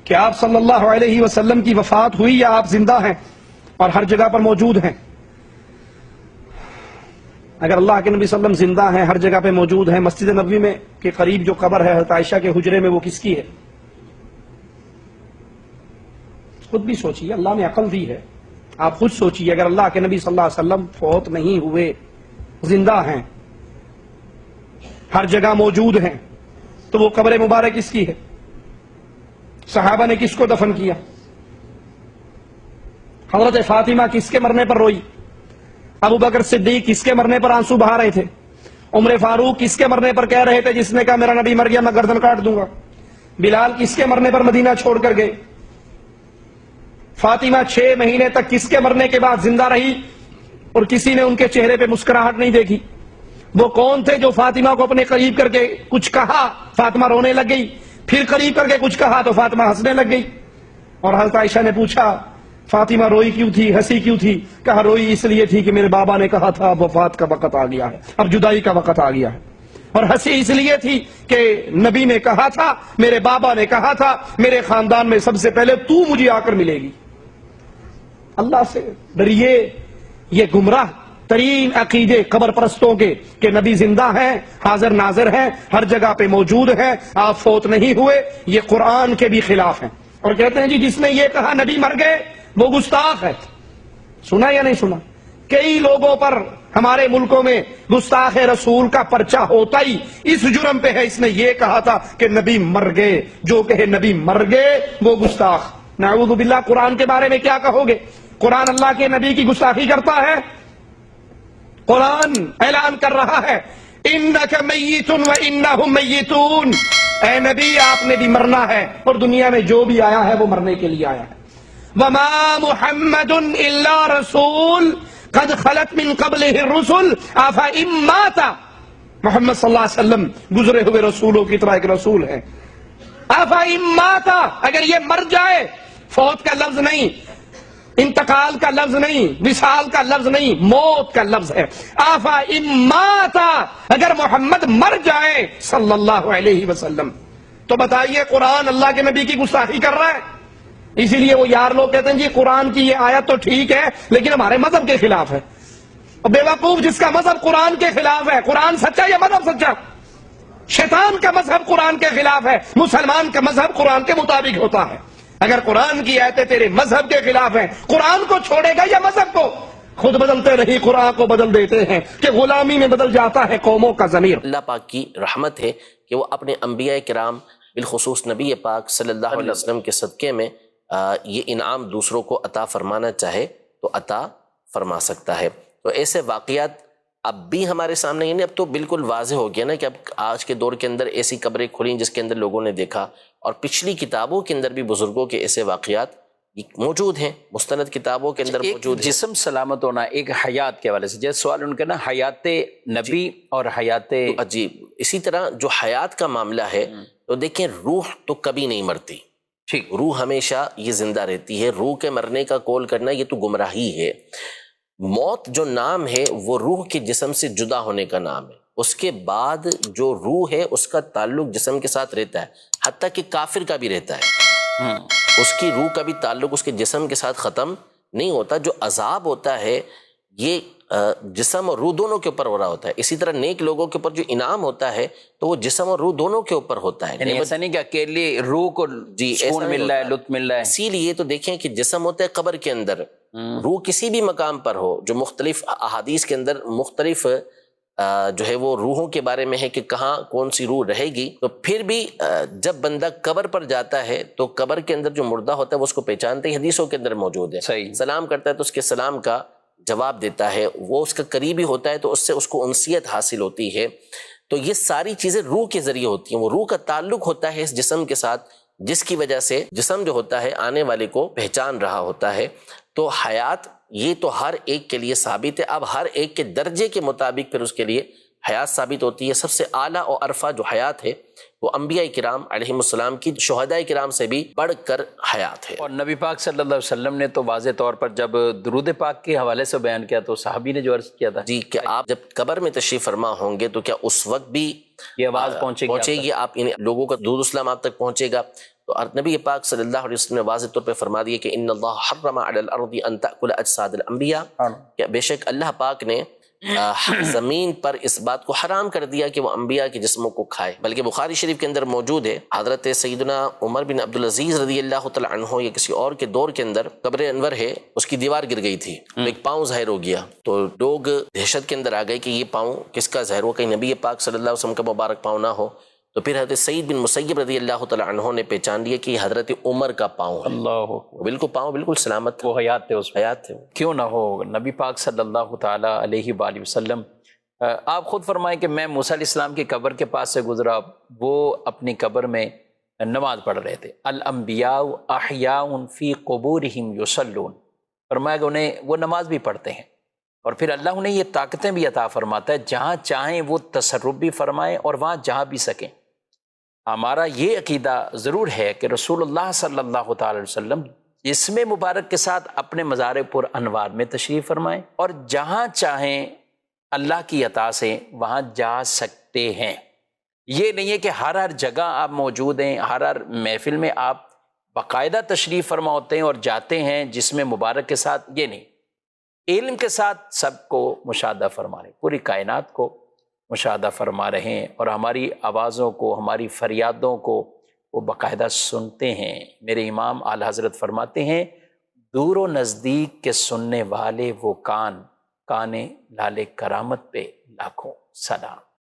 کہ آپ صلی اللہ علیہ وسلم کی وفات ہوئی یا آپ زندہ ہیں اور ہر جگہ پر موجود ہیں؟ اگر اللہ کے نبی صلی اللہ علیہ وسلم زندہ ہیں، ہر جگہ پہ موجود ہیں، مسجد نبوی میں کے قریب جو قبر ہے حضرت عائشہ کے حجرے میں، وہ کس کی ہے؟ خود بھی سوچئے، اللہ نے عقل دی ہے، آپ خود سوچئے، اگر اللہ کے نبی صلی اللہ علیہ وسلم فوت نہیں ہوئے، زندہ ہیں، ہر جگہ موجود ہیں، تو وہ قبر مبارک کس کی ہے؟ صحابہ نے کس کو دفن کیا؟ حضرت فاطمہ کس کے مرنے پر روئی؟ ابو بکر صدیق کس کے مرنے پر آنسو بہا رہے تھے؟ عمر فاروق کس کے مرنے پر کہہ رہے تھے جس نے کہا میرا نبی مر گیا میں گردن کاٹ دوں گا؟ بلال کس کے مرنے پر مدینہ چھوڑ کر گئے؟ فاطمہ 6 مہینے تک کس کے مرنے کے بعد زندہ رہی اور کسی نے ان کے چہرے پہ مسکراہٹ نہیں دیکھی؟ وہ کون تھے جو فاطمہ کو اپنے قریب کر کے کچھ کہا، فاطمہ رونے لگ گئی، پھر قریب کر کے کچھ کہا تو فاطمہ ہنسنے لگ گئی؟ اور حضرت عائشہ نے پوچھا فاطمہ روئی کیوں تھی، ہنسی کیوں تھی؟ کہا روئی اس لیے تھی کہ میرے بابا نے کہا تھا اب وفات کا وقت آ گیا ہے، اب جدائی کا وقت آ گیا ہے، اور ہنسی اس لیے تھی کہ نبی نے کہا تھا، میرے بابا نے کہا تھا میرے خاندان میں سب سے پہلے تو مجھے آ کر ملے گی۔ اللہ سے ڈریے، یہ گمراہ ترین عقیدے قبر پرستوں کے کہ نبی زندہ ہیں، حاضر ناظر ہیں، ہر جگہ پہ موجود ہیں، آپ فوت نہیں ہوئے، یہ قرآن کے بھی خلاف ہیں۔ اور کہتے ہیں جی جس نے یہ کہا نبی مر گئے وہ گستاخ ہے۔ سنا یا نہیں سنا؟ کئی لوگوں پر ہمارے ملکوں میں گستاخ رسول کا پرچہ ہوتا ہی اس جرم پہ ہے، اس نے یہ کہا تھا کہ نبی مر گئے، جو کہے نبی مر گئے وہ گستاخ۔ نعوذ باللہ، قرآن کے بارے میں کیا کہو گے؟ قرآن اللہ کے نبی کی گستاخی کرتا ہے؟ قرآن اعلان کر رہا ہے انک میت و انہم میتون، اے نبی آپ نے بھی مرنا ہے اور دنیا میں جو بھی آیا ہے وہ مرنے کے لیے آیا ہے۔ وما محمد الا رسول قد خلت من قبلہ الرسل افئن مات، محمد صلی اللہ علیہ وسلم گزرے ہوئے رسولوں کی طرح ایک رسول ہے۔ افئن مات، اگر یہ مر جائے، فوت کا لفظ نہیں، انتقال کا لفظ نہیں، وصال کا لفظ نہیں، موت کا لفظ ہے۔ افئن مات، اگر محمد مر جائے صلی اللہ علیہ وسلم، تو بتائیے قرآن اللہ کے نبی کی گستاخی کر رہا ہے۔ اسی لیے وہ یار لوگ کہتے ہیں جی قرآن کی یہ آیت تو ٹھیک ہے لیکن ہمارے مذہب کے خلاف ہے۔ اور بے وقوف، جس کا مذہب قرآن کے خلاف ہے، قرآن سچا یا مذہب سچا؟ شیطان کا مذہب قرآن کے خلاف ہے، مسلمان کا مذہب قرآن کے مطابق ہوتا ہے۔ اگر قرآن کی آیتیں تیرے مذہب کے خلاف ہیں، قرآن کو چھوڑے گا یا مذہب کو؟ خود بدلتے نہیں، قرآن کو بدل دیتے ہیں کہ غلامی میں بدل جاتا ہے قوموں کا ضمیر۔ اللہ پاک کی رحمت ہے کہ وہ اپنے انبیاء کرام بالخصوص نبی پاک صلی اللہ علیہ وسلم کے صدقے میں یہ انعام دوسروں کو عطا فرمانا چاہے تو عطا فرما سکتا ہے۔ تو ایسے واقعات اب بھی ہمارے سامنے، یعنی اب تو بالکل واضح ہو گیا نا کہ اب آج کے دور کے اندر ایسی قبریں کھلیں جس کے اندر لوگوں نے دیکھا، اور پچھلی کتابوں کے اندر بھی بزرگوں کے ایسے واقعات موجود ہیں، مستند کتابوں کے اندر موجود ہیں۔ جسم سلامت ہونا ایک حیات کے حوالے سے، جیسے سوال ان کا نا حیات نبی اور حیات عجیب، اسی طرح جو حیات کا معاملہ ہے تو دیکھیں روح تو کبھی نہیں مرتی، ٹھیک، روح ہمیشہ یہ زندہ رہتی ہے۔ روح کے مرنے کا قول کرنا یہ تو گمراہی ہے۔ موت جو نام ہے وہ روح کے جسم سے جدا ہونے کا نام ہے، اس کے بعد جو روح ہے اس کا تعلق جسم کے ساتھ رہتا ہے، حتیٰ کہ کافر کا بھی رہتا ہے، اس کی روح کا بھی تعلق اس کے جسم کے ساتھ ختم نہیں ہوتا۔ جو عذاب ہوتا ہے یہ جسم اور روح دونوں کے اوپر ہو رہا ہوتا ہے۔ اسی طرح نیک لوگوں کے اوپر جو انعام ہوتا ہے تو وہ جسم اور روح دونوں کے اوپر ہوتا ہے، یعنی ایسا نہیں کہ اکیلے روح کو سکون مل رہا ہے، لطف مل رہا ہے۔ اسی لیے تو دیکھیں کہ جسم ہوتا ہے قبر کے اندر، روح کسی بھی مقام پر ہو، جو مختلف احادیث کے اندر مختلف جو ہے وہ روحوں کے بارے میں ہے کہ کہاں کون سی روح رہے گی، تو پھر بھی جب بندہ قبر پر جاتا ہے تو قبر کے اندر جو مردہ ہوتا ہے وہ اس کو پہچانتے ہی، حدیثوں کے اندر موجود ہے، سلام کرتا ہے تو اس کے سلام کا جواب دیتا ہے، وہ اس کا قریبی ہوتا ہے تو اس سے اس کو انسیت حاصل ہوتی ہے۔ تو یہ ساری چیزیں روح کے ذریعے ہوتی ہیں، وہ روح کا تعلق ہوتا ہے اس جسم کے ساتھ، جس کی وجہ سے جسم جو ہوتا ہے آنے والے کو پہچان رہا ہوتا ہے۔ تو حیات یہ تو ہر ایک کے لیے ثابت ہے، اب ہر ایک کے درجے کے مطابق پھر اس کے لیے حیات ثابت ہوتی ہے۔ سب سے اعلیٰ اور عرفہ جو حیات ہے وہ انبیاء کرام علیہ السلام کی، شہداء کرام سے بھی بڑھ کر حیات ہے۔ اور نبی پاک صلی اللہ علیہ وسلم نے تو واضح طور پر جب درود پاک کے حوالے سے بیان کیا تو صحابی نے جو عرض کیا تھا جی کہ آپ جب قبر میں تشریف فرما ہوں گے تو کیا اس وقت بھی یہ آواز پہنچے گی آپ، ان لوگوں کا درود اسلام آپ تک پہنچے گا؟ تو نبی پاک صلی اللہ علیہ وسلم نے واضح طور پہ فرما دیا کہ ان اللہ حرم علی الارض ان تأکل اجساد الانبیاء، کہ بے شک اللہ پاک نے زمین پر اس بات کو حرام کر دیا کہ وہ انبیاء کے جسموں کو کھائے۔ بلکہ بخاری شریف کے اندر موجود ہے، حضرت سیدنا عمر بن عبدالعزیز رضی اللہ تعالی عنہ یا کسی اور کے دور کے اندر قبر انور ہے، اس کی دیوار گر گئی تھی، ایک پاؤں ظاہر ہو گیا، تو لوگ دہشت کے اندر آ گئے کہ یہ پاؤں کس کا ظاہر ہو، کہیں نبی پاک صلی اللہ علیہ وسلم کا مبارک پاؤں نہ ہو۔ تو پھر حضرت سعید بن مسیب رضی اللہ تعالی عنہ نے پہچان لیا کہ یہ حضرت عمر کا پاؤں ہے، اللہ بالکل پاؤں بالکل سلامت، وہ حیات تھے اس میں، حیات تھے۔ کیوں نہ ہو نبی پاک صلی اللہ تعالیٰ علیہ وآلہ وسلم۔ آپ خود فرمائیں کہ میں موسیٰ علیہ السلام کی قبر کے پاس سے گزرا، وہ اپنی قبر میں نماز پڑھ رہے تھے۔ الانبیاء احیاء فی قبورہم یصلون، فرمایا کہ انہیں وہ نماز بھی پڑھتے ہیں، اور پھر اللہ انہیں یہ طاقتیں بھی عطا فرماتا ہے، جہاں چاہیں وہ تصرف بھی فرمائیں اور وہاں جہاں بھی سکیں۔ ہمارا یہ عقیدہ ضرور ہے کہ رسول اللہ صلی اللہ تعالی علیہ وسلم جسم مبارک کے ساتھ اپنے مزار پر انوار میں تشریف فرمائیں، اور جہاں چاہیں اللہ کی عطا سے وہاں جا سکتے ہیں۔ یہ نہیں ہے کہ ہر جگہ آپ موجود ہیں، ہر محفل میں آپ باقاعدہ تشریف فرما ہوتے ہیں اور جاتے ہیں جسم مبارک کے ساتھ، یہ نہیں، علم کے ساتھ سب کو مشاہدہ فرما رہے، پوری کائنات کو مشاہدہ فرما رہے ہیں، اور ہماری آوازوں کو، ہماری فریادوں کو وہ باقاعدہ سنتے ہیں۔ میرے امام اعلی حضرت فرماتے ہیں، دور و نزدیک کے سننے والے وہ کان، کان لال کرامت پہ لاکھوں سلام۔